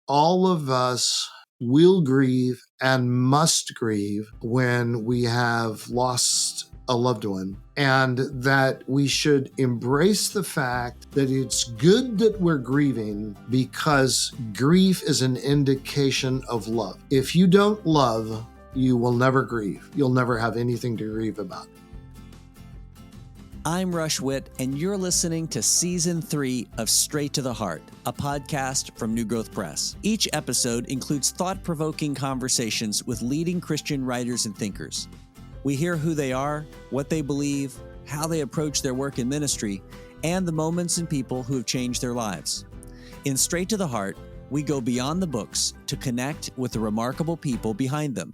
all of us will grieve and must grieve when we have lost a loved one, and that we should embrace the fact that it's good that we're grieving because grief is an indication of love. If you don't love, you will never grieve. You'll never have anything to grieve about. I'm Rush Witt, and you're listening to Season 3 of Straight to the Heart, a podcast from New Growth Press. Each episode includes thought-provoking conversations with leading Christian writers and thinkers. We hear who they are, what they believe, how they approach their work in ministry, and the moments and people who have changed their lives. In Straight to the Heart, we go beyond the books to connect with the remarkable people behind them.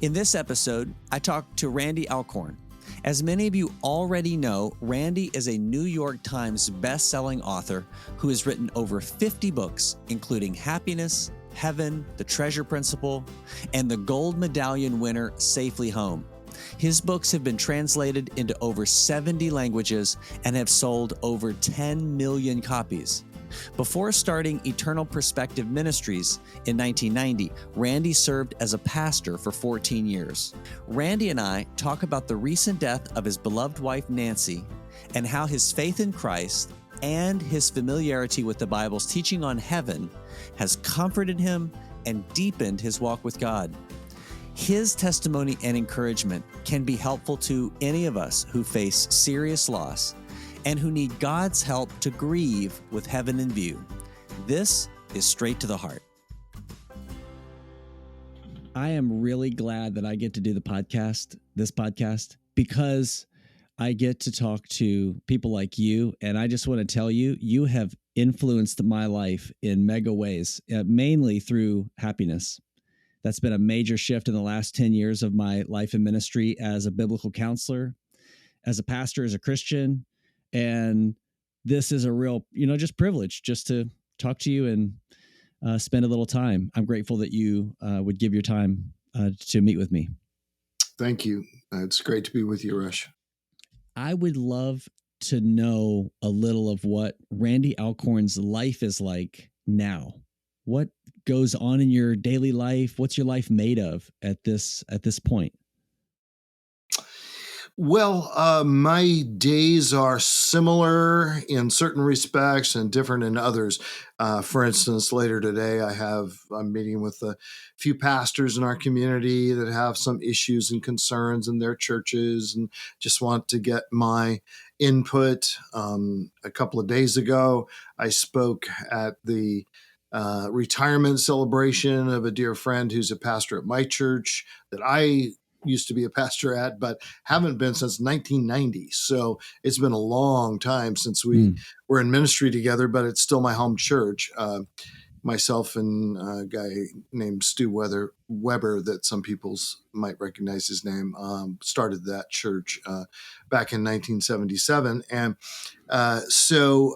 In this episode, I talked to Randy Alcorn. As many of you already know, Randy is a New York Times best-selling author who has written over 50 books, including Happiness, Heaven, The Treasure Principle, and the Gold Medallion winner, Safely Home. His books have been translated into over 70 languages and have sold over 10 million copies. Before starting Eternal Perspective Ministries in 1990, Randy served as a pastor for 14 years. Randy and I talk about the recent death of his beloved wife, Nanci, and how his faith in Christ and his familiarity with the Bible's teaching on heaven has comforted him and deepened his walk with God. His testimony and encouragement can be helpful to any of us who face serious loss and who need God's help to grieve with heaven in view. This is Straight to the Heart. I am really glad that I get to do this podcast, because I get to talk to people like you. And I just want to tell you, you have influenced my life in mega ways, mainly through happiness. That's been a major shift in the last 10 years of my life and ministry as a biblical counselor, as a pastor, as a Christian. And this is a real, just privilege just to talk to you and spend a little time. I'm grateful that you would give your time to meet with me. Thank you. It's great to be with you, Rush. I would love to know a little of what Randy Alcorn's life is like now. What goes on in your daily life? What's your life made of at this point? Well, my days are similar in certain respects and different in others. For instance, later today, I'm meeting with a few pastors in our community that have some issues and concerns in their churches and just want to get my input. A couple of days ago, I spoke at the retirement celebration of a dear friend who's a pastor at my church that I used to be a pastor at, but haven't been since 1990. So it's been a long time since we were in ministry together, but it's still my home church. Myself and a guy named Stu Weber, that some people might recognize his name, started that church back in 1977. And so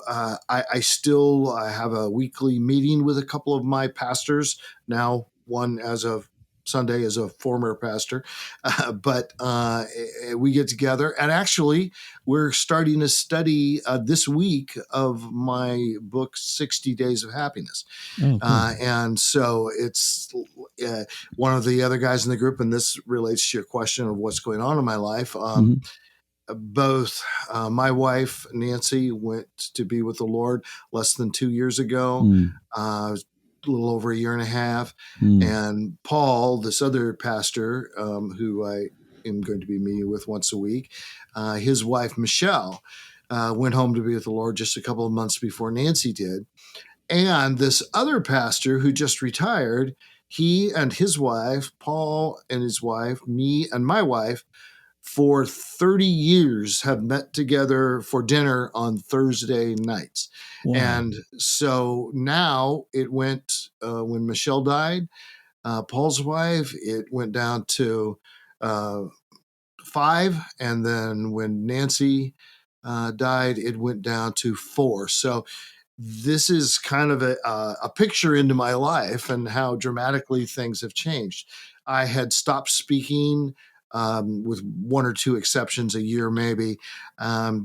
I still have a weekly meeting with a couple of my pastors, now one as of Sunday as a former pastor, but we get together, and actually we're starting a study this week of my book, 60 Days of Happiness. Oh, cool. And so it's one of the other guys in the group, and this relates to your question of what's going on in my life. Both my wife, Nanci, went to be with the Lord less than 2 years ago. A little over a year and a half. And Paul, this other pastor who I am going to be meeting with once a week, his wife, Michelle, went home to be with the Lord just a couple of months before Nanci did. And this other pastor who just retired, he and his wife, Paul and his wife, me and my wife, for 30 years have met together for dinner on Thursday nights. Wow. And so now it went, when Michelle died, Paul's wife, it went down to 5. And then when Nanci died, it went down to 4. So this is kind of a picture into my life and how dramatically things have changed. I had stopped speaking with one or two exceptions a year, maybe,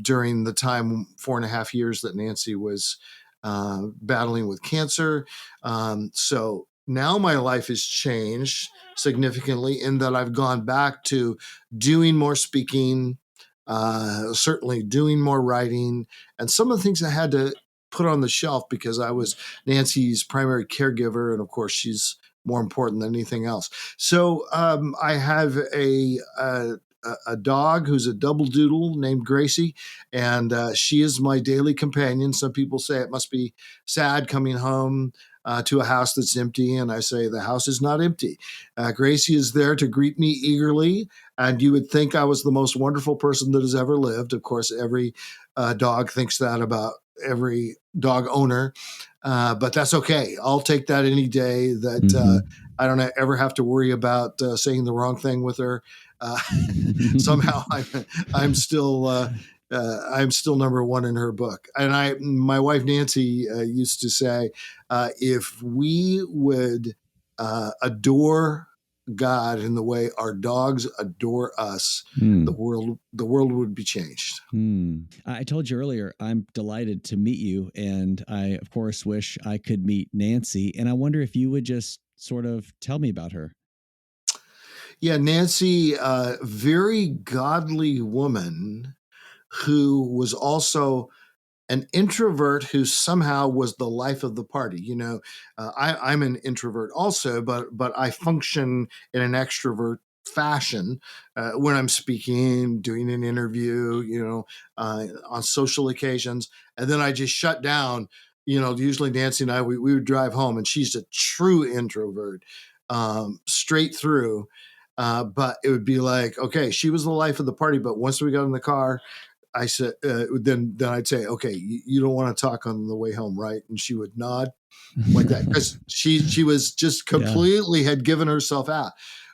during the time 4.5 years that Nanci was battling with cancer. So now my life has changed significantly in that I've gone back to doing more speaking, certainly doing more writing, and some of the things I had to put on the shelf because I was Nanci's primary caregiver, and of course she's more important than anything else. So I have a dog who's a double doodle named Gracie, and she is my daily companion. Some people say it must be sad coming home to a house that's empty, and I say the house is not empty. Gracie is there to greet me eagerly, and you would think I was the most wonderful person that has ever lived. Of course, every dog thinks that about every dog owner, but that's okay. I'll take that any day. That I don't ever have to worry about saying the wrong thing with her. Uh, Somehow I'm still I'm still number one in her book. And my wife Nanci used to say, if we would adore God in the way our dogs adore us, the world would be changed. I told you earlier, I'm delighted to meet you, and I, of course, wish I could meet Nanci. And I wonder if you would just sort of tell me about her. Yeah, Nanci, very godly woman who was also an introvert who somehow was the life of the party. I'm an introvert also, but I function in an extrovert fashion when I'm speaking, doing an interview, on social occasions, and then I just shut down. Usually Nanci and I we would drive home, and she's a true introvert, straight through. But it would be like, okay, she was the life of the party, but once we got in the car, I said, then I'd say, okay, you don't want to talk on the way home, right? And she would nod like that because she was just completely had given herself out.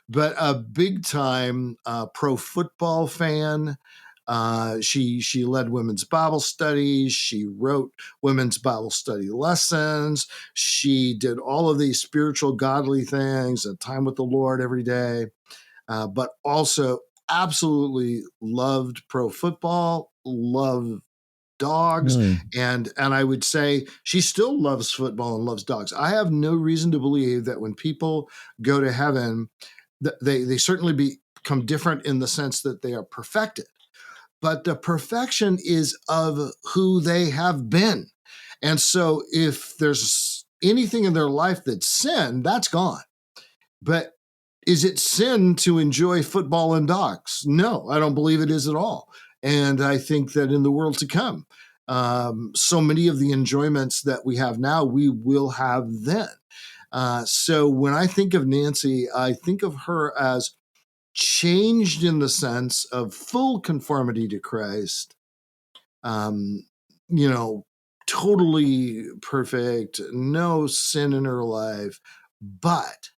But a big time pro football fan. She led women's Bible studies. She wrote women's Bible study lessons. She did all of these spiritual, godly things and time with the Lord every day. But also absolutely loved pro football, loved dogs, Really? and I would say she still loves football and loves dogs. I have no reason to believe that when people go to heaven, they certainly become different in the sense that they are perfected, but the perfection is of who they have been. And so if there's anything in their life that's sin, that's gone. But is it sin to enjoy football and dogs? No, I don't believe it is at all. And I think that in the world to come, so many of the enjoyments that we have now, we will have then. So when I think of Nanci, I think of her as changed in the sense of full conformity to Christ, um, you know, totally perfect, no sin in her life, but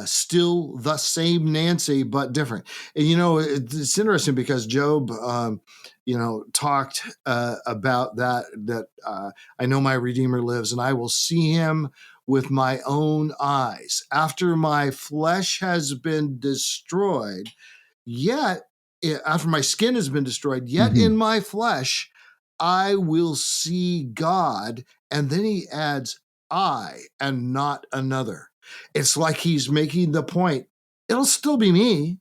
still the same Nanci, but different. And it's interesting because Job, talked about that. I know my Redeemer lives, and I will see him with my own eyes. After my flesh has been destroyed, yet after my skin has been destroyed, yet in my flesh I will see God. And then he adds, I and not another. It's like he's making the point, it'll still be me,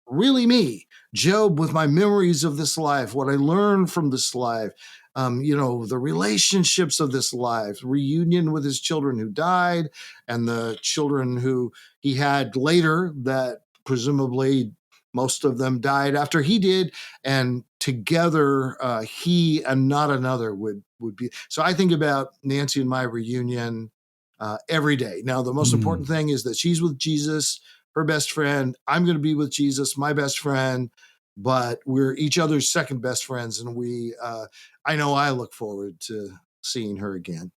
really me. Job, with my memories of this life, what I learned from this life, the relationships of this life, reunion with his children who died, and the children who he had later that presumably most of them died after he did, and together he and not another would be. So I think about Nanci and my reunion every day. Now, the most important thing is that she's with Jesus, her best friend. I'm going to be with Jesus, my best friend, but we're each other's second best friends. And I know I look forward to seeing her again.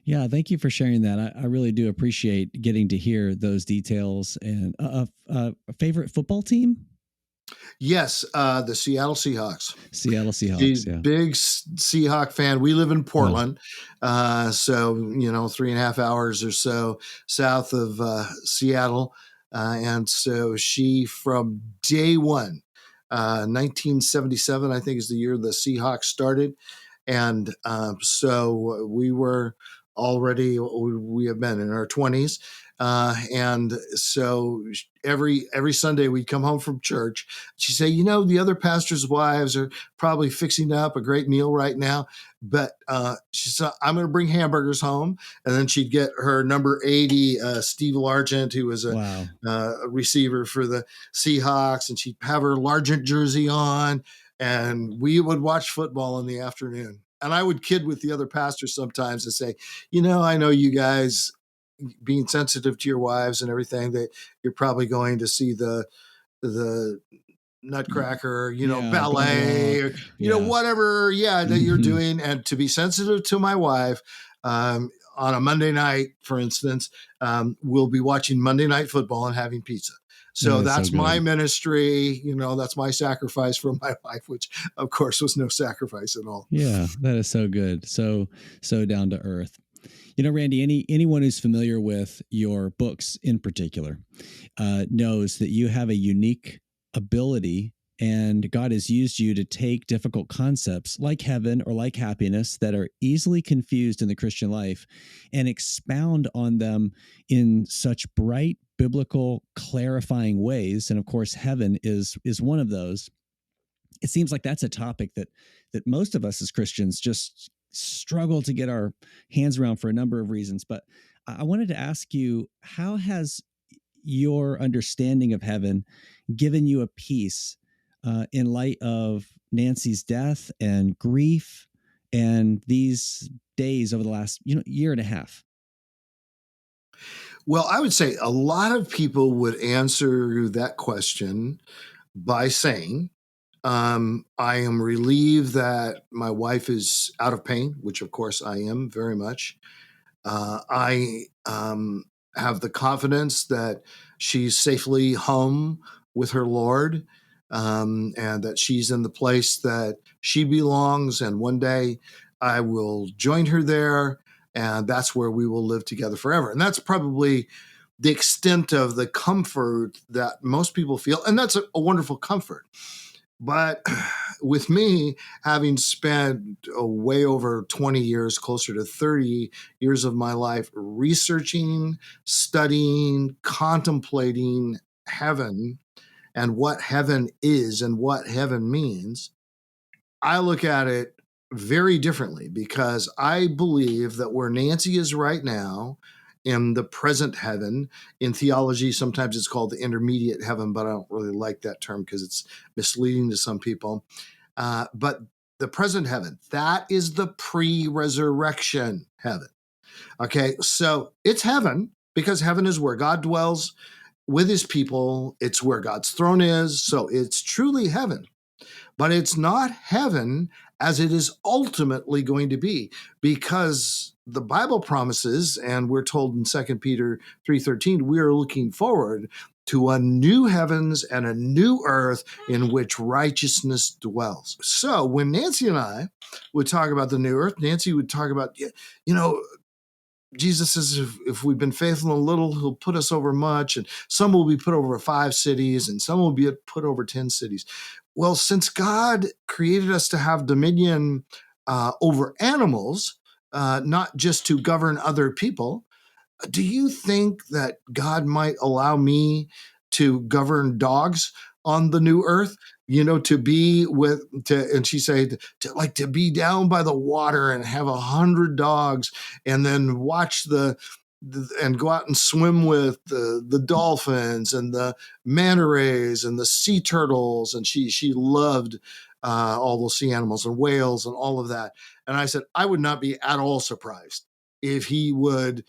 Yeah, thank you for sharing that. I really do appreciate getting to hear those details. And a favorite football team? Yes, the Seattle Seahawks. Seattle She's Seahawks. Yeah. big Seahawk fan. We live in Portland, so 3.5 hours or so south of Seattle, and so she from day one, 1977, I think is the year the Seahawks started, And so we have been in our 20s. And so every Sunday we'd come home from church. She'd say, the other pastors' wives are probably fixing up a great meal right now. But she said, I'm going to bring hamburgers home. And then she'd get her number 80, Steve Largent, who was a receiver for the Seahawks. And she'd have her Largent jersey on. And we would watch football in the afternoon. And I would kid with the other pastors sometimes and say, I know you guys being sensitive to your wives and everything, that you're probably going to see the Nutcracker, ballet, or, whatever, that you're doing. And to be sensitive to my wife, on a Monday night, for instance, we'll be watching Monday Night Football and having pizza. So that's my ministry. That's my sacrifice for my wife, which of course was no sacrifice at all. Yeah, that is so good. So down to earth. Randy, anyone who's familiar with your books in particular knows that you have a unique ability, and God has used you to take difficult concepts like heaven or like happiness that are easily confused in the Christian life and expound on them in such bright, biblical, clarifying ways. And of course, heaven is one of those. It seems like that's a topic that most of us as Christians just struggle to get our hands around for a number of reasons. But I wanted to ask you, how has your understanding of heaven given you a peace in light of Nanci's death and grief and these days over the last year and a half? Well, I would say a lot of people would answer that question by saying, I am relieved that my wife is out of pain, which of course I am very much. I have the confidence that she's safely home with her Lord, and that she's in the place that she belongs. And one day I will join her there, and that's where we will live together forever. And that's probably the extent of the comfort that most people feel. And that's a wonderful comfort. But with me, having spent way over 20 years, closer to 30 years of my life researching, studying, contemplating heaven and what heaven is and what heaven means, I look at it very differently, because I believe that where Nanci is right now, in the present heaven. In theology, sometimes it's called the intermediate heaven, but I don't really like that term because it's misleading to some people. But the present heaven, that is the pre-resurrection heaven. Okay, so it's heaven because heaven is where God dwells with his people. It's where God's throne is. So it's truly heaven. But it's not heaven as it is ultimately going to be, because the Bible promises, and we're told in 2 Peter 3:13, we are looking forward to a new heavens and a new earth in which righteousness dwells. So when Nanci and I would talk about the new earth, Nanci would talk about, Jesus says, if we've been faithful in little, he'll put us over much, and some will be put over 5 cities, and some will be put over 10 cities. Well, since God created us to have dominion over animals, not just to govern other people, do you think that God might allow me to govern dogs on the new earth? To be and she said, to be down by the water and have 100 dogs, and then watch and go out and swim with the dolphins and the manta rays and the sea turtles. And she loved all those sea animals and whales and all of that. And I said, I would not be at all surprised if he would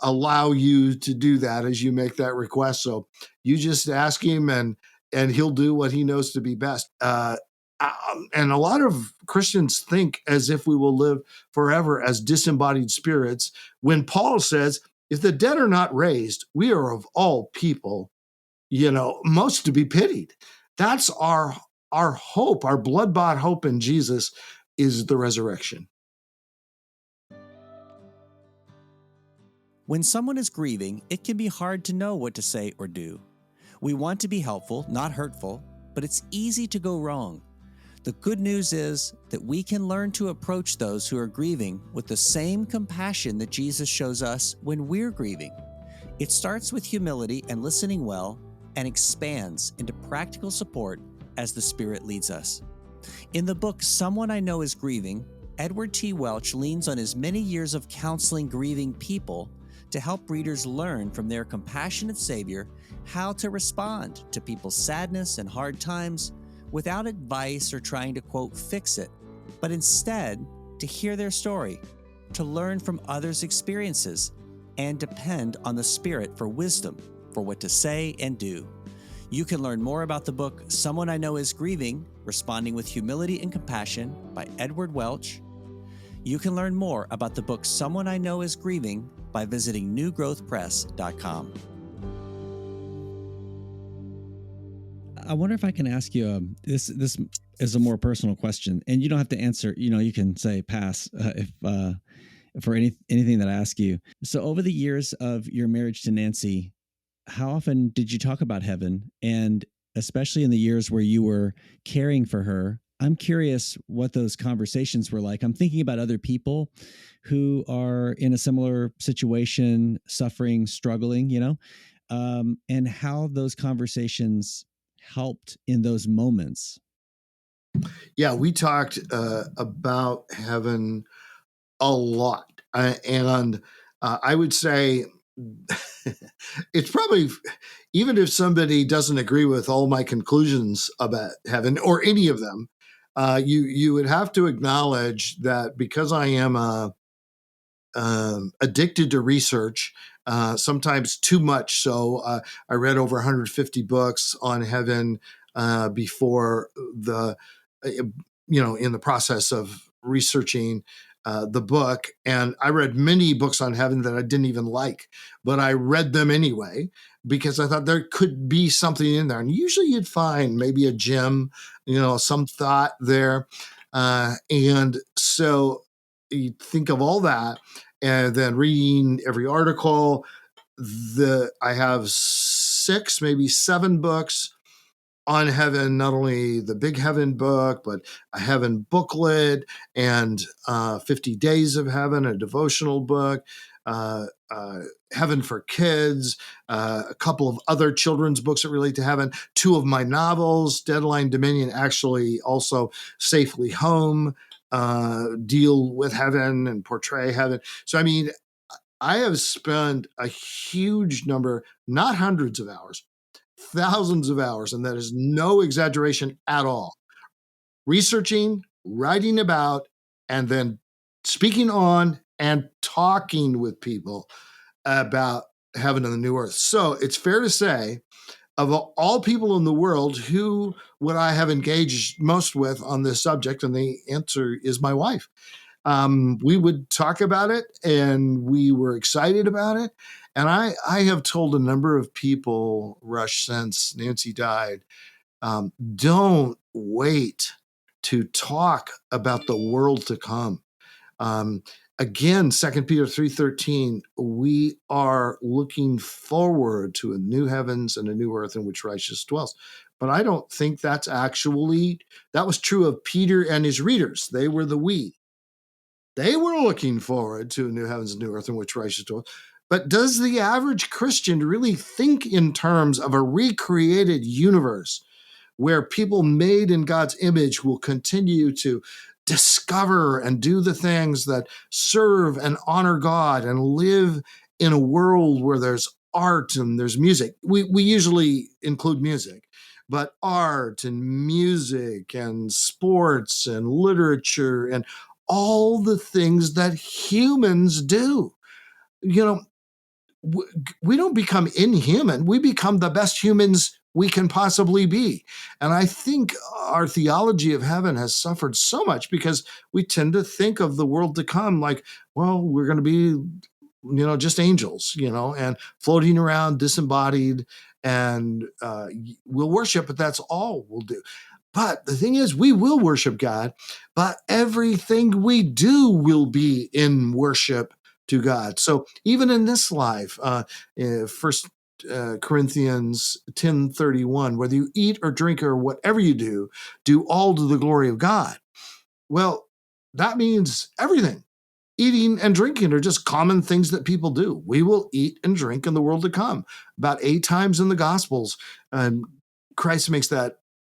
allow you to do that as you make that request. So you just ask him, and he'll do what he knows to be best. And a lot of Christians think as if we will live forever as disembodied spirits, when Paul says, if the dead are not raised, we are of all people, most to be pitied. That's our hope, our blood-bought hope in Jesus is the resurrection. When someone is grieving, it can be hard to know what to say or do. We want to be helpful, not hurtful, but it's easy to go wrong. The good news is that we can learn to approach those who are grieving with the same compassion that Jesus shows us when we're grieving. It starts with humility and listening well, and expands into practical support as the Spirit leads us. In the book Someone I Know Is Grieving, Edward T. Welch leans on his many years of counseling grieving people to help readers learn from their compassionate Savior how to respond to people's sadness and hard times without advice or trying to, quote, fix it, but instead to hear their story, to learn from others' experiences, and depend on the Spirit for wisdom for what to say and do. You can learn more about the book Someone I Know Is Grieving, Responding with Humility and Compassion by Edward Welch. You can learn more about the book Someone I Know Is Grieving by visiting newgrowthpress.com. I wonder if I can ask you, this is a more personal question, and you don't have to answer, you can say pass if for anything that I ask you. So over the years of your marriage to Nanci, how often did you talk about heaven? And especially in the years where you were caring for her, I'm curious what those conversations were like. I'm thinking about other people who are in a similar situation, suffering, struggling, and how those conversations helped in those moments. Yeah, we talked about heaven a lot. And I would say it's probably, even if somebody doesn't agree with all my conclusions about heaven or any of them, you would have to acknowledge that because I am addicted to research, sometimes too much. So I read over 150 books on heaven before in the process of researching the book. And I read many books on heaven that I didn't even like, but I read them anyway because I thought there could be something in there. And usually you'd find maybe a gem, some thought there. And so you think of all that, and then reading every article. I have 6, maybe 7 books on heaven, not only the Big Heaven book, but a heaven booklet and 50 Days of Heaven, a devotional book, Heaven for Kids, a couple of other children's books that relate to heaven, 2 of my novels, Deadline Dominion, actually also Safely Home, deal with heaven and portray heaven. So, I mean, I have spent a huge number, not hundreds of hours, thousands of hours, and that is no exaggeration at all, researching, writing about, and then speaking on and talking with people about heaven and the new earth. So it's fair to say, of all people in the world, who would I have engaged most with on this subject? And the answer is my wife. We would talk about it, and we were excited about it. And I have told a number of people, Rush, since Nanci died, don't wait to talk about the world to come. Again, 2 Peter 3:13, we are looking forward to a new heavens and a new earth in which righteousness dwells. But I don't think that was true of Peter and his readers. They were the we. They were looking forward to a new heavens and new earth in which righteousness dwells. But does the average Christian really think in terms of a recreated universe where people made in God's image will continue to discover and do the things that serve and honor God and live in a world where there's art and there's music? We usually include music, but art and music and sports and literature and all the things that humans do. We don't become inhuman. We become the best humans we can possibly be. And I think our theology of heaven has suffered so much because we tend to think of the world to come like, well, we're going to be, just angels, and floating around disembodied, and we'll worship, but that's all we'll do. But the thing is, we will worship God, but everything we do will be in worship to God. So even in this life, First Corinthians 10:31, whether you eat or drink or whatever you do all to the glory of God. Well, that means everything. Eating and drinking are just common things that people do. We will eat and drink in the world to come. About 8 times in the Gospels, and Christ makes that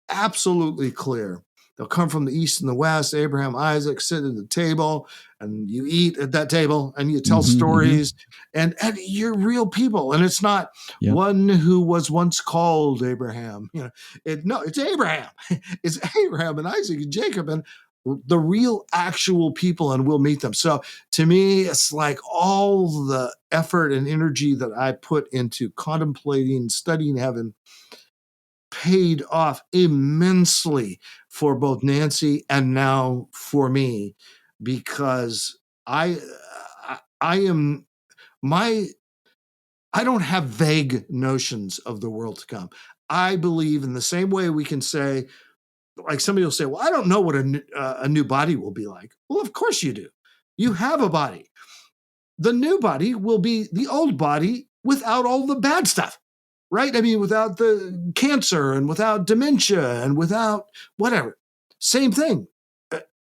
absolutely clear. They'll come from the east and the west. Abraham, Isaac sit at the table, and you eat at that table, and you tell stories, and you're real people. And it's not one who was once called Abraham. It's Abraham. It's Abraham and Isaac and Jacob and the real actual people, and we'll meet them. So to me, it's like all the effort and energy that I put into contemplating, studying heaven paid off immensely for both Nanci and now for me, because I am I don't have vague notions of the world to come. I believe in the same way we can say, like somebody will say, well, I don't know what a new body will be like. Well, of course you do. You have a body. The new body will be the old body without all the bad stuff, right? I mean, without the cancer and without dementia and without whatever. Same thing.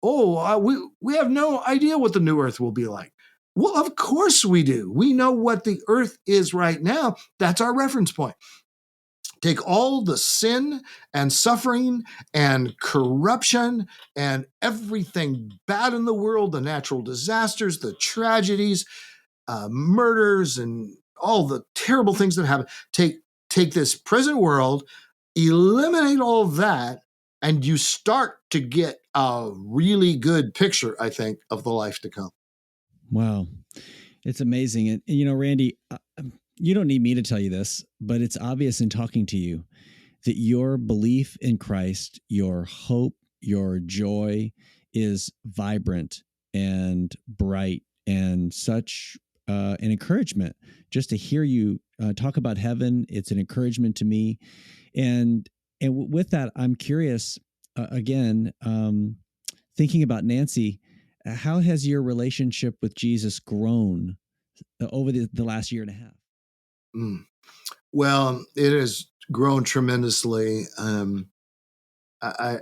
We have no idea what the new earth will be like. Well, of course we do. We know what the earth is right now. That's our reference point. Take all the sin and suffering and corruption and everything bad in the world, the natural disasters, the tragedies, murders, and all the terrible things that happen. Take this present world, eliminate all of that, and you start to get a really good picture, I think, of the life to come. Wow. It's amazing. And Randy, you don't need me to tell you this, but it's obvious in talking to you that your belief in Christ, your hope, your joy is vibrant and bright and such an encouragement. Just to hear you talk about heaven, it's an encouragement to me. And with that, I'm curious, again, thinking about Nanci, how has your relationship with Jesus grown over the last year and a half? Well, it has grown tremendously. I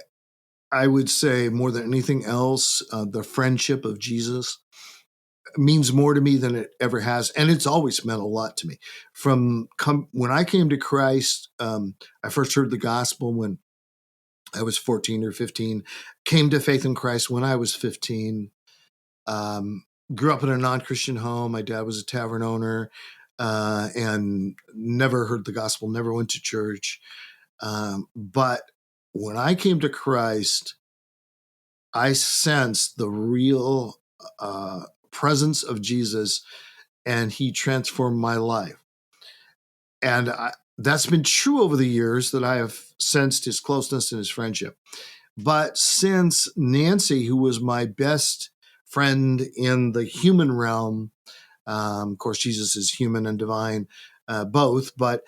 would say more than anything else, the friendship of Jesus means more to me than it ever has, and it's always meant a lot to me. When I came to Christ, I first heard the gospel when I was 14 or 15. Came to faith in Christ when I was 15. Grew up in a non-Christian home. My dad was a tavern owner, and never heard the gospel, never went to church. But when I came to Christ, I sensed the real presence of Jesus, and he transformed my life. And that's been true over the years, that I have sensed his closeness and his friendship. But since Nanci, who was my best friend in the human realm, of course, Jesus is human and divine, both, but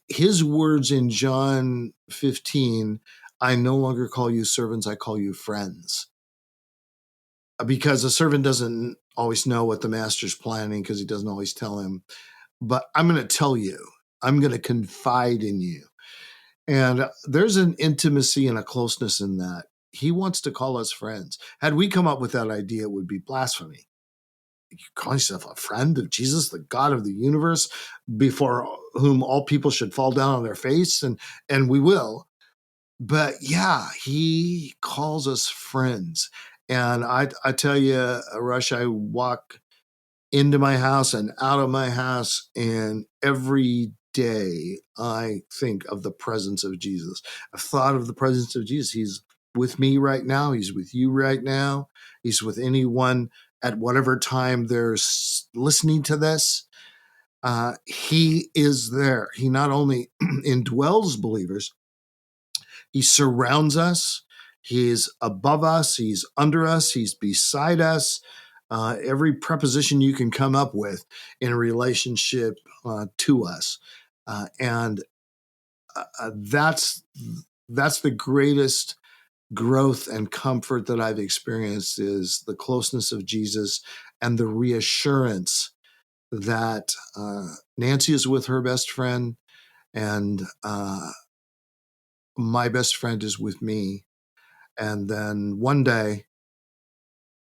his words in John 15, I no longer call you servants, I call you friends. Because a servant doesn't always know what the master's planning, because he doesn't always tell him. But I'm going to tell you, I'm going to confide in you. And there's an intimacy and a closeness in that. He wants to call us friends. Had we come up with that idea, it would be blasphemy. You call yourself a friend of Jesus, the God of the universe, before whom all people should fall down on their face, and we will. But yeah, he calls us friends. And I tell you, Rush, I walk into my house and out of my house, and every day I think of the presence of Jesus. I've thought of the presence of Jesus. He's with me right now. He's with you right now. He's with anyone at whatever time they're listening to this. He is there. He not only indwells believers, he surrounds us. He's above us. He's under us. He's beside us. Every preposition you can come up with in relationship to us. And that's the greatest growth and comfort that I've experienced, is the closeness of Jesus and the reassurance that Nanci is with her best friend, and my best friend is with me. And then one day,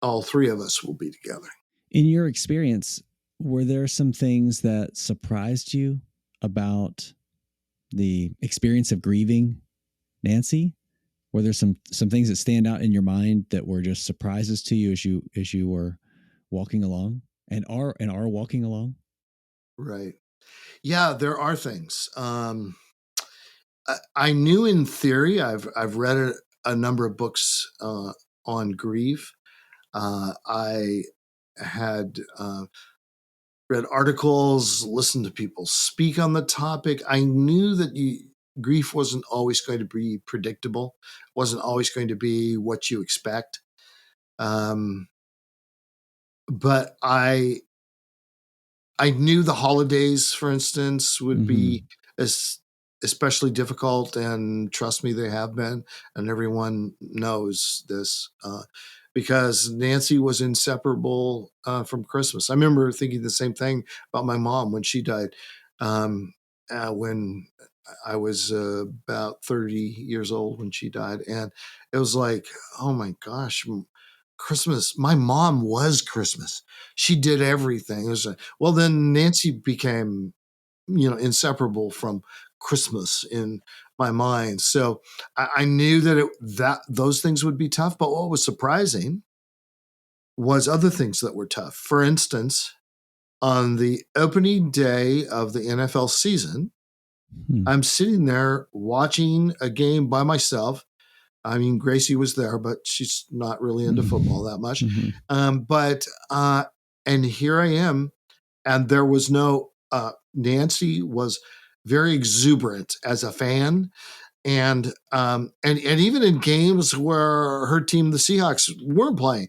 all three of us will be together. In your experience, were there some things that surprised you about the experience of grieving Nanci? Were there some things that stand out in your mind that were just surprises to you as you were walking along and are walking along? Right. Yeah, there are things. I knew in theory. I've read a number of books on grief. I had read articles, listened to people speak on the topic. I knew that grief wasn't always going to be predictable, wasn't always going to be what you expect. Um, but I knew the holidays, for instance, would Mm-hmm. be es- especially difficult, and trust me, they have been, and everyone knows this because Nanci was inseparable from Christmas. I remember thinking the same thing about my mom when she died, when I was about 30 years old when she died, and it was like, oh my gosh, Christmas. My mom was Christmas. She did everything. It was well, then Nanci became, inseparable from Christmas in my mind. So I knew that that those things would be tough. But what was surprising was other things that were tough. For instance, on the opening day of the NFL season, Hmm. I'm sitting there watching a game by myself. I mean, Gracie was there, but she's not really into football that much. Mm-hmm. But and here I am, and there was no Nanci was very exuberant as a fan, and even in games where her team, the Seahawks, weren't playing,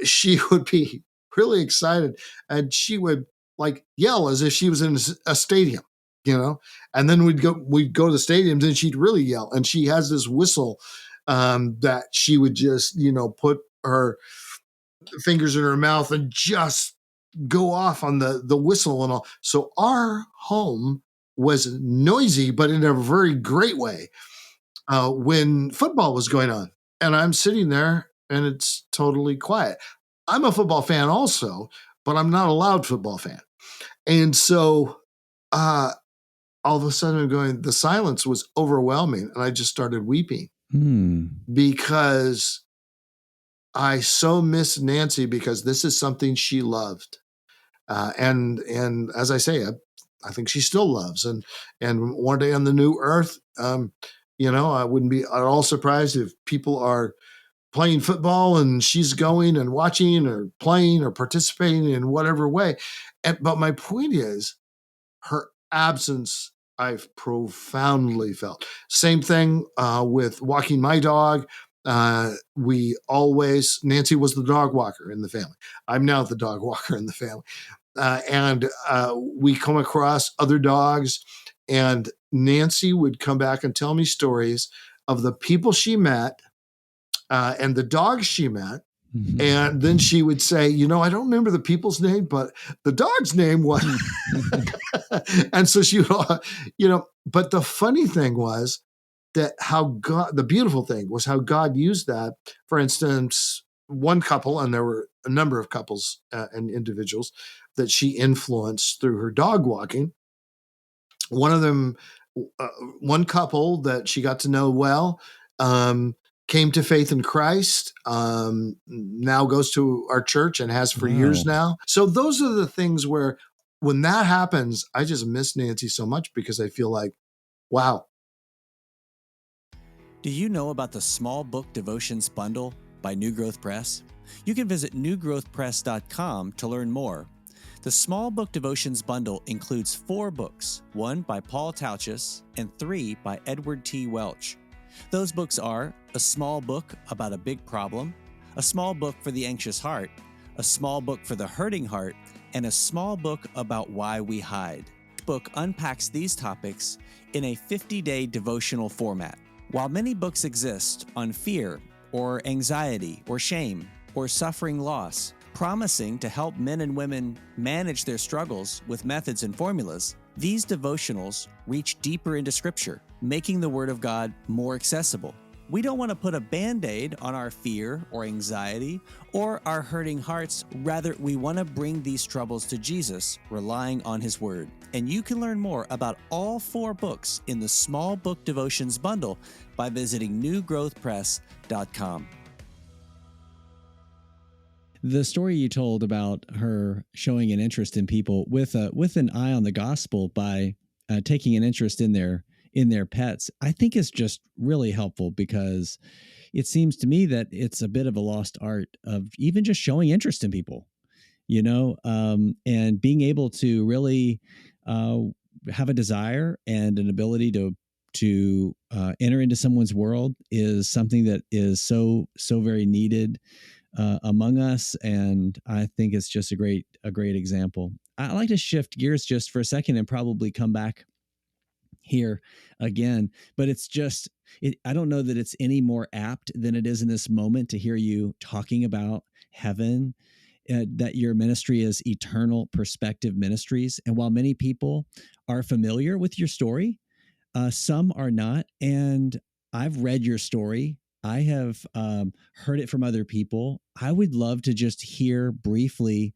she would be really excited, and she would like yell as if she was in a stadium, And then we'd go to the stadiums, and she'd really yell, and she has this whistle that she would just put her fingers in her mouth and just go off on the whistle and all. So our home was noisy, but in a very great way when football was going on. And I'm sitting there and it's totally quiet. I'm a football fan also, but I'm not a loud football fan. And so uh, all of a sudden I'm going, the silence was overwhelming. And I just started weeping Hmm. because I so miss Nanci because this is something she loved. And as I say, I think she still loves. And one day on the new earth, I wouldn't be at all surprised if people are playing football and she's going and watching or playing or participating in whatever way. But my point is, her absence I've profoundly felt. Same thing with walking my dog. Nanci was the dog walker in the family. I'm now the dog walker in the family. And we come across other dogs, and Nanci would come back and tell me stories of the people she met and the dogs she met. And then she would say, I don't remember the people's name, but the dog's name was. And so she, but the funny thing was that the beautiful thing was how God used that. For instance, one couple, and there were a number of couples and individuals that she influenced through her dog walking. One of them, uh, one couple that she got to know well, came to faith in Christ, now goes to our church and has for years Wow. now. So those are the things where when that happens, I just miss Nanci so much because I feel like, wow. Do you know about the Small Book Devotions Bundle by New Growth Press? You can visit newgrowthpress.com to learn more. The Small Book Devotions Bundle includes 4 books, 1 by Paul Tauchus and 3 by Edward T. Welch. Those books are A Small Book About a Big Problem, A Small Book for the Anxious Heart, A Small Book for the Hurting Heart, and A Small Book About Why We Hide. Each book unpacks these topics in a 50-day devotional format. While many books exist on fear or anxiety or shame or suffering loss, Promising to help men and women manage their struggles with methods and formulas, these devotionals reach deeper into Scripture, making the Word of God more accessible. We don't want to put a Band-Aid on our fear or anxiety or our hurting hearts. Rather, we want to bring these troubles to Jesus, relying on His Word. And you can learn more about all 4 books in the Small Book Devotions bundle by visiting newgrowthpress.com. The story you told about her showing an interest in people with an eye on the gospel by taking an interest in their pets, I think is just really helpful, because it seems to me that it's a bit of a lost art of even just showing interest in people, and being able to really have a desire and an ability to enter into someone's world is something that is so very needed among us, and I think it's just a great example. I like to shift gears just for a second and probably come back here again, but it's just I don't know that it's any more apt than it is in this moment to hear you talking about heaven. That your ministry is Eternal Perspective Ministries, and while many people are familiar with your story, some are not. And I've read your story. I have heard it from other people. I would love to just hear briefly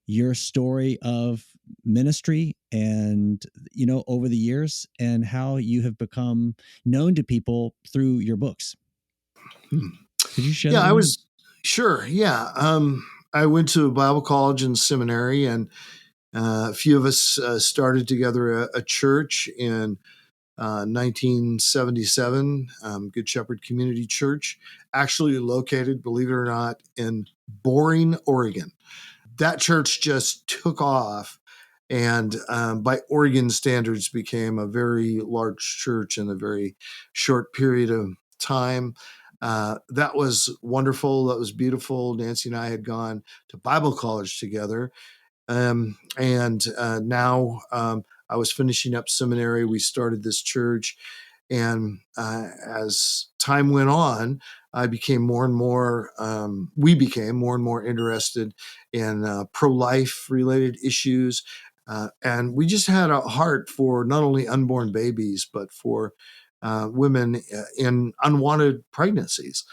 your story of ministry and, over the years, and how you have become known to people through your books. Could you share Yeah, that I with me? was sure. Yeah. I went to Bible college and seminary, and a few of us started together a church in 1977, Good Shepherd Community Church, actually located, believe it or not, in Boring, Oregon. That church just took off, and by Oregon standards became a very large church in a very short period of time. That was wonderful. That was beautiful. Nanci and I had gone to Bible college together. And now I was finishing up seminary. We started this church. And as time went on, I became more and more, we became more and more interested in pro-life related issues. And we just had a heart for not only unborn babies, but for women in unwanted pregnancies.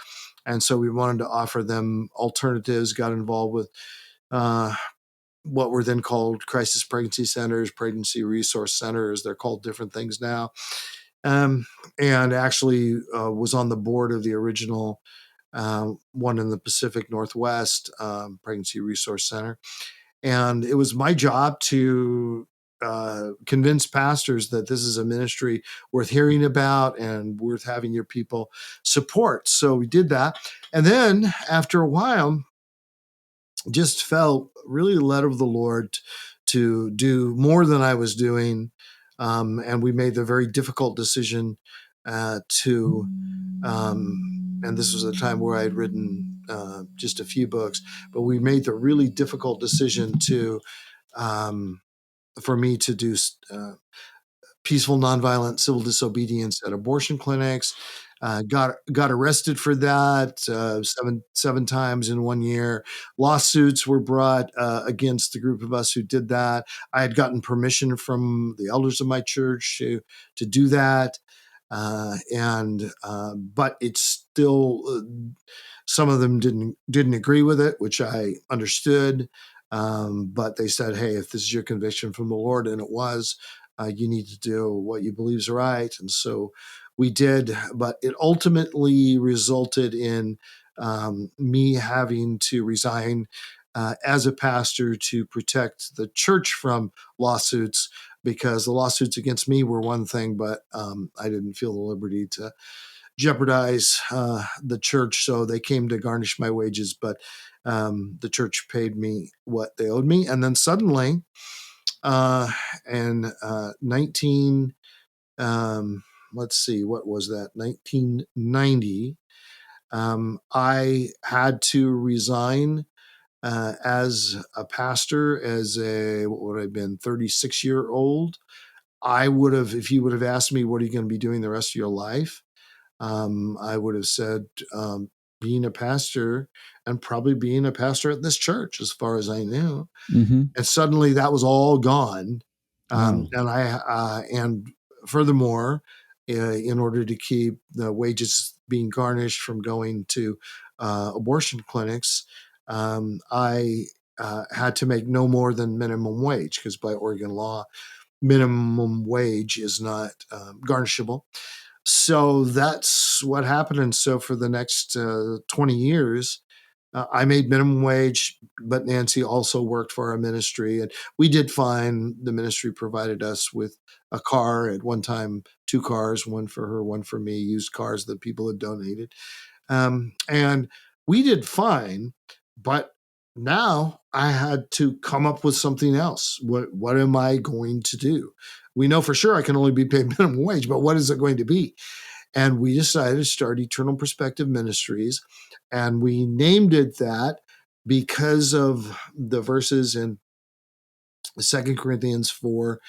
And so we wanted to offer them alternatives, got involved with uh, what were then called crisis pregnancy centers, pregnancy resource centers. They're called different things now. Um, and actually was on the board of the original one in the Pacific Northwest, Pregnancy Resource Center. And it was my job to convince pastors that this is a ministry worth hearing about and worth having your people support. So we did that. And then after a while, just felt really led of the Lord to do more than I was doing. And we made the very difficult decision and this was a time where I had written just a few books, but we made the really difficult decision for me to do peaceful, nonviolent civil disobedience at abortion clinics. Got arrested for that seven times in 1 year. Lawsuits were brought against the group of us who did that. I had gotten permission from the elders of my church to do that, but it's still some of them didn't agree with it, which I understood. But they said, "Hey, if this is your conviction from the Lord," and it was, you need to do what you believe is right. And so we did, but it ultimately resulted in me having to resign as a pastor to protect the church from lawsuits, because the lawsuits against me were one thing, but I didn't feel the liberty to jeopardize the church. So they came to garnish my wages, but the church paid me what they owed me. And then suddenly, in 19, let's see, what was that? 1990. I had to resign as a pastor, as what would I have been, 36-year-old. I would have, if you would have asked me, what are you going to be doing the rest of your life? I would have said, being a pastor and probably being a pastor at this church, as far as I knew. Mm-hmm. And suddenly that was all gone. Wow. And furthermore, in order to keep the wages being garnished from going to abortion clinics, I had to make no more than minimum wage, because by Oregon law, minimum wage is not garnishable. So that's what happened. And so for the next 20 years, I made minimum wage, but Nanci also worked for our ministry, and we did fine. The ministry provided us with a car at one time, 2 cars, one for her, one for me, used cars that people had donated. And we did fine, but now I had to come up with something else. What am I going to do? We know for sure I can only be paid minimum wage, but what is it going to be? And we decided to start Eternal Perspective Ministries. And we named it that because of the verses in 2 Corinthians 4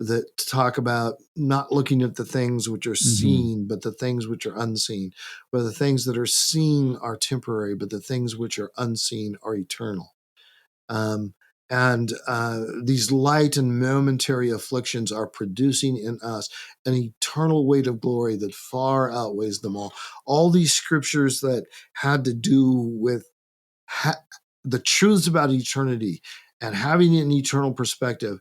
that talk about not looking at the things which are seen, but the things which are unseen. For the things that are seen are temporary, but the things which are unseen are eternal. And these light and momentary afflictions are producing in us an eternal weight of glory that far outweighs them all. All these scriptures that had to do with the truths about eternity and having an eternal perspective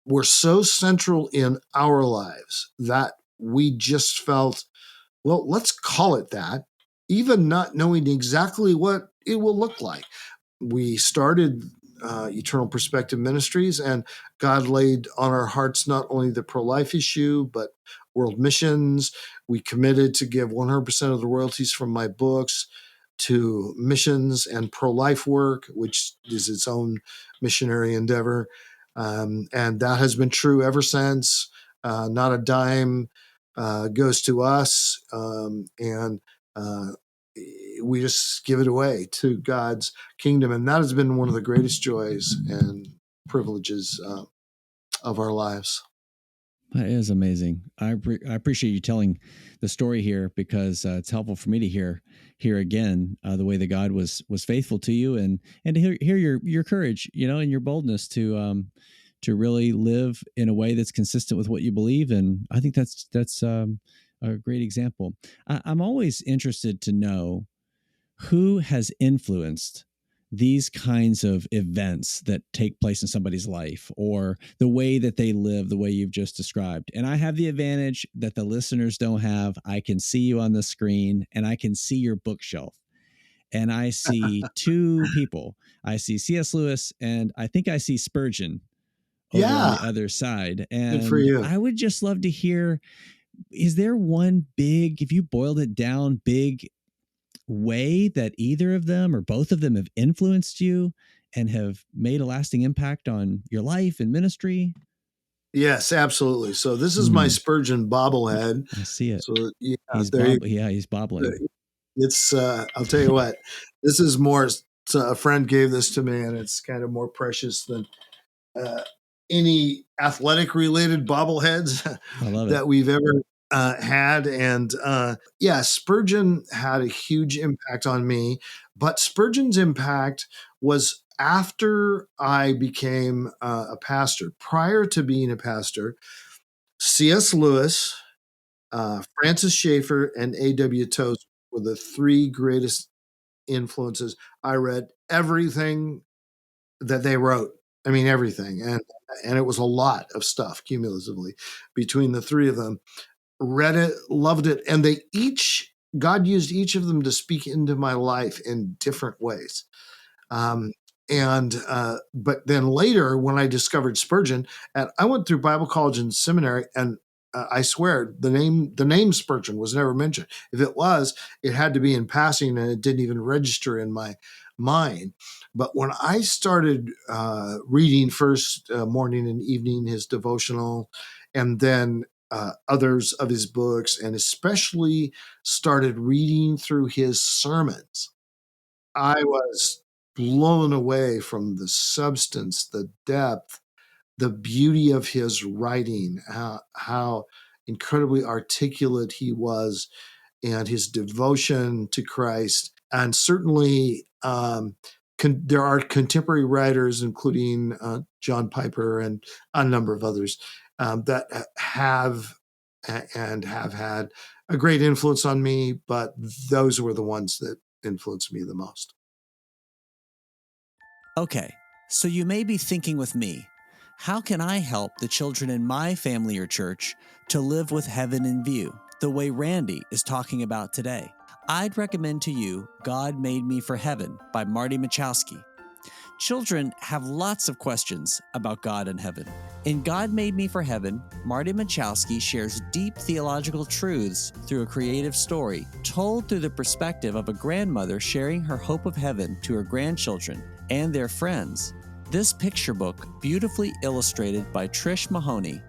were so central in our lives that we just felt, well, let's call it that, even not knowing exactly what it will look like. We started Eternal Perspective Ministries, and God laid on our hearts not only the pro-life issue, but world missions. We committed to give 100% of the royalties from my books to missions and pro-life work, which is its own missionary endeavor. And that has been true ever since. Not a dime goes to us. And we just give it away to God's kingdom. And that has been one of the greatest joys and privileges of our lives. That is amazing. I appreciate you telling the story here, because it's helpful for me to hear again the way that God was faithful to you, and to hear your courage, and your boldness to really live in a way that's consistent with what you believe. And I think that's a great example. I'm always interested to know who has influenced these kinds of events that take place in somebody's life, or the way that they live, the way you've just described. And I have the advantage that the listeners don't have. I can see you on the screen, and I can see your bookshelf. And I see 2 people. I see C.S. Lewis, and I think I see Spurgeon over on Yeah, the other side. good for And you. I would just love to hear, is there one big, if you boiled it down, big way that either of them or both of them have influenced you and have made a lasting impact on your life and ministry? Yes, absolutely. So this is my Spurgeon bobblehead. I see it. So yeah, He's there you he's bobbling. It's I'll tell you what, this is more, so a friend gave this to me, and it's kind of more precious than uh, any athletic related bobbleheads I love it. that we've ever had. And yeah, Spurgeon had a huge impact on me, but Spurgeon's impact was after I became a pastor. Prior to being a pastor, C.S. Lewis, Francis Schaeffer, and A.W. Tozer were the 3 greatest influences. I read everything that they wrote. I mean, everything. And it was a lot of stuff cumulatively between the 3 of them. Read it, loved it. And God used each of them to speak into my life in different ways. But then later, when I discovered Spurgeon, and I went through Bible college and seminary, and I swear the name Spurgeon was never mentioned. If it was, it had to be in passing, and it didn't even register in my mind. But when I started reading first morning and evening his devotional, and then others of his books, and especially started reading through his sermons, I was blown away from the substance, the depth, the beauty of his writing, how incredibly articulate he was, and his devotion to Christ And certainly there are contemporary writers, including John Piper and a number of others, that have had a great influence on me, but those were the ones that influenced me the most. Okay, so you may be thinking with me, how can I help the children in my family or church to live with heaven in view, the way Randy is talking about today? I'd recommend to you God Made Me for Heaven by Marty Machowski. Children have lots of questions about God and heaven. In God Made Me for Heaven, Marty Machowski shares deep theological truths through a creative story told through the perspective of a grandmother sharing her hope of heaven to her grandchildren and their friends. This picture book, beautifully illustrated by Trish Mahoney,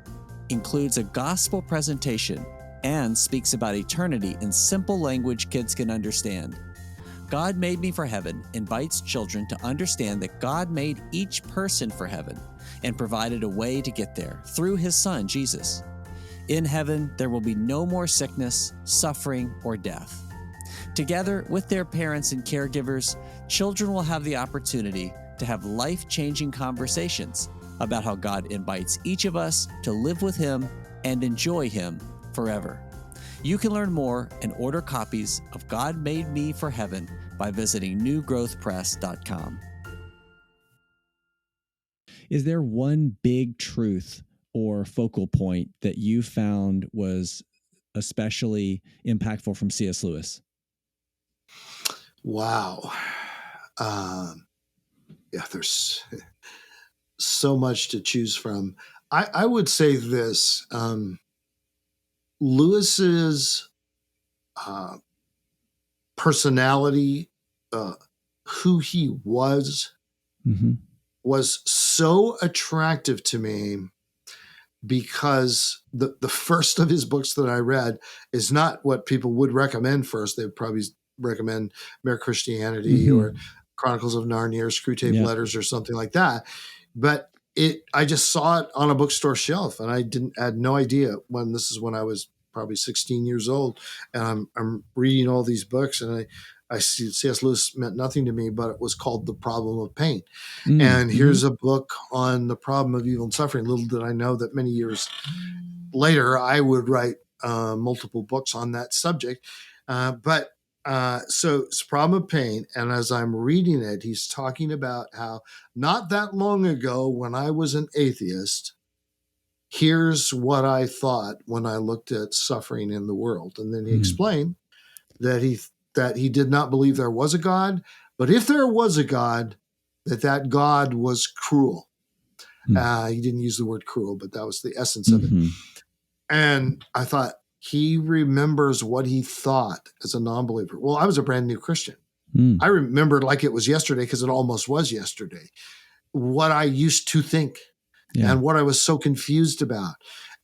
includes a gospel presentation and speaks about eternity in simple language kids can understand. God Made Me for Heaven invites children to understand that God made each person for heaven and provided a way to get there through his son, Jesus. In heaven, there will be no more sickness, suffering, or death. Together with their parents and caregivers, children will have the opportunity to have life-changing conversations about how God invites each of us to live with him and enjoy him forever. You can learn more and order copies of God Made Me for Heaven by visiting newgrowthpress.com. Is there one big truth or focal point that you found was especially impactful from C.S. Lewis? Wow. There's so much to choose from. I would say this, Lewis's personality, who he was so attractive to me, because the first of his books that I read is not what people would recommend first. They would probably recommend Mere Christianity or Chronicles of Narnia or Screwtape Letters or something like that. But I just saw it on a bookstore shelf, and I had no idea when I was probably 16 years old, and I'm reading all these books, and I see C.S. Lewis meant nothing to me, but it was called The Problem of Pain. And here's a book on the problem of evil and suffering. Little did I know that many years later, I would write multiple books on that subject. So it's Problem of Pain. And as I'm reading it, he's talking about how not that long ago, when I was an atheist, here's what I thought when I looked at suffering in the world. And then he explained that he did not believe there was a God, but if there was a God, that God was cruel. He didn't use the word cruel, but that was the essence of it. And I thought, he remembers what he thought as a non-believer. Well, I was a brand new Christian. I remember like it was yesterday, because it almost was yesterday, what I used to think and what I was so confused about.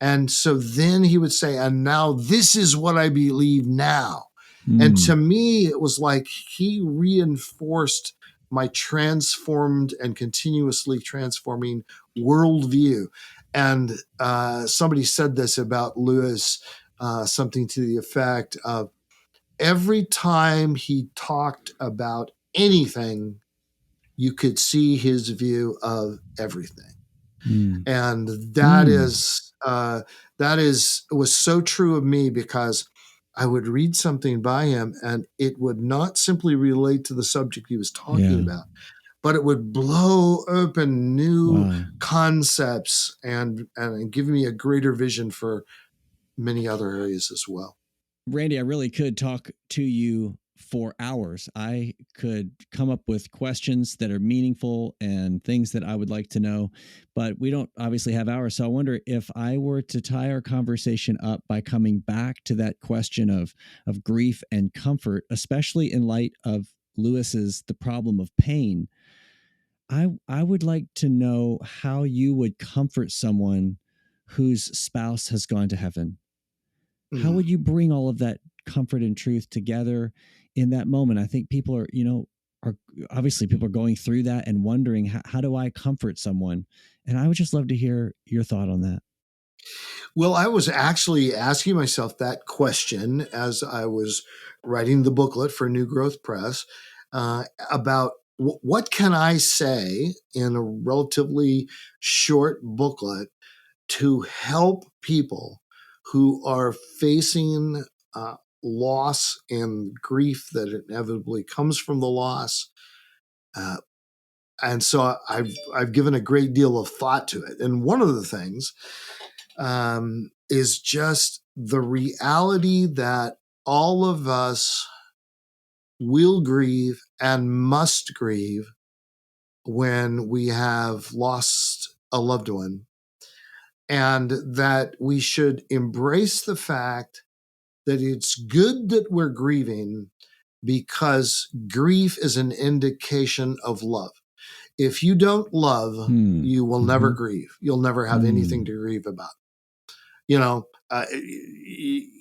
And so then he would say, and now this is what I believe now. And to me, it was like he reinforced my transformed and continuously transforming worldview. And somebody said this about Lewis, something to the effect of, every time he talked about anything, you could see his view of everything. And that was so true of me, because I would read something by him and it would not simply relate to the subject he was talking about, but it would blow open new concepts and give me a greater vision for many other areas as well. Randy, I really could talk to you for hours. I could come up with questions that are meaningful and things that I would like to know, but we don't obviously have hours. So I wonder if I were to tie our conversation up by coming back to that question of grief and comfort, especially in light of Lewis's The Problem of Pain. I would like to know how you would comfort someone whose spouse has gone to heaven. How would you bring all of that comfort and truth together in that moment? I think people are obviously people are going through that and wondering, how do I comfort someone? And I would just love to hear your thought on that. Well, I was actually asking myself that question as I was writing the booklet for New Growth Press about what can I say in a relatively short booklet to help people who are facing loss and grief that inevitably comes from the loss. Uh, and so I've given a great deal of thought to it. And one of the things is just the reality that all of us will grieve and must grieve when we have lost a loved one, and that we should embrace the fact that it's good that we're grieving because grief is an indication of love. If you don't love, you will never grieve. You'll never have anything to grieve about. You know,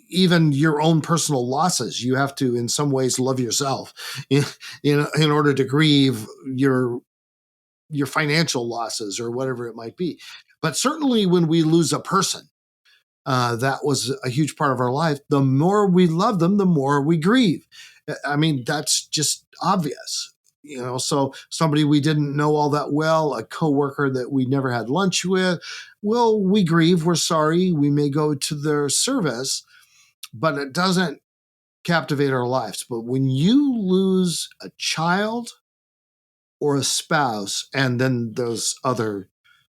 even your own personal losses, you have to, in some ways, love yourself in order to grieve your financial losses or whatever it might be. But certainly when we lose a person, that was a huge part of our life. The more we love them, the more we grieve. I mean, that's just obvious. So somebody we didn't know all that well, a coworker that we never had lunch with, well, we grieve, we're sorry, we may go to their service, but it doesn't captivate our lives. But when you lose a child or a spouse, and then those other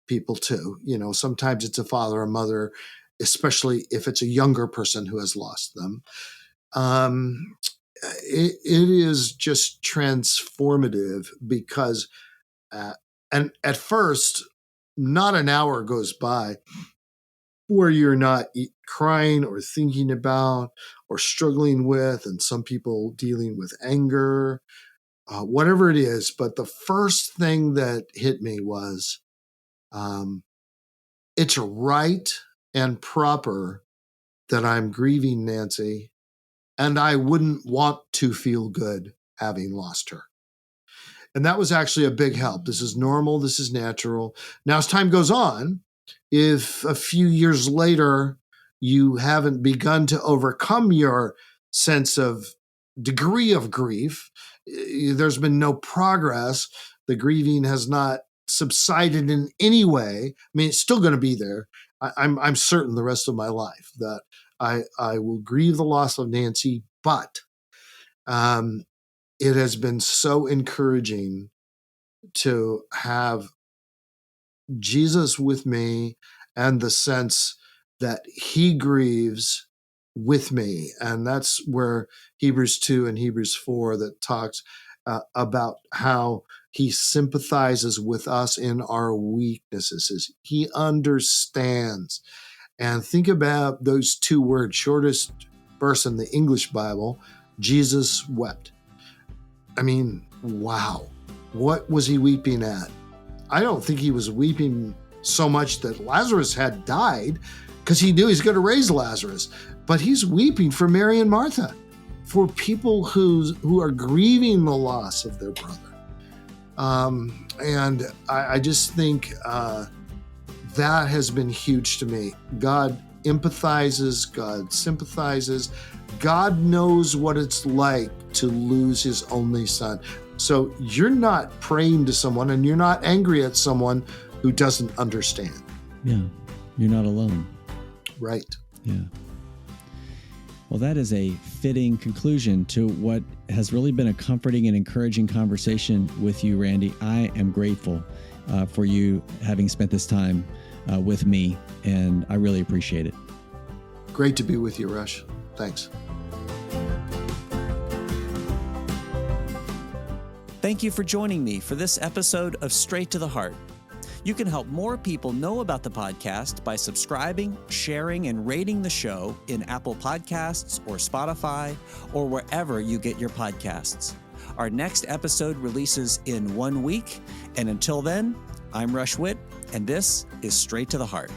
people too, sometimes it's a father or mother, especially if it's a younger person who has lost them. It is just transformative because, and at first, not an hour goes by where you're not crying or thinking about or struggling with, and some people dealing with anger, whatever it is. But the first thing that hit me was, it's right and proper that I'm grieving Nanci, and I wouldn't want to feel good having lost her. And that was actually a big help. This is normal. This is natural. Now, as time goes on, if a few years later you haven't begun to overcome your sense of degree of grief, there's been no progress, the grieving has not subsided in any way. I mean, it's still going to be there. I'm certain the rest of my life that I will grieve the loss of Nanci, but it has been so encouraging to have Jesus with me and the sense that he grieves with me. And that's where Hebrews 2 and Hebrews 4 that talks about how he sympathizes with us in our weaknesses. He understands. And think about those two words, shortest verse in the English Bible, Jesus wept. I mean, wow. What was he weeping at? I don't think he was weeping so much that Lazarus had died, because he knew he's going to raise Lazarus. But he's weeping for Mary and Martha, for people who are grieving the loss of their brother. And I just think that has been huge to me. God empathizes, God sympathizes, God knows what it's like to lose his only son. So you're not praying to someone and you're not angry at someone who doesn't understand. Yeah, you're not alone. Right. Yeah. Well, that is a fitting conclusion to what has really been a comforting and encouraging conversation with you, Randy. I am grateful for you having spent this time with me, and I really appreciate it. Great to be with you, Rush. Thanks. Thank you for joining me for this episode of Straight to the Heart. You can help more people know about the podcast by subscribing, sharing, and rating the show in Apple Podcasts or Spotify or wherever you get your podcasts. Our next episode releases in 1 week, and until then, I'm Rush Witt, and this is Straight to the Heart.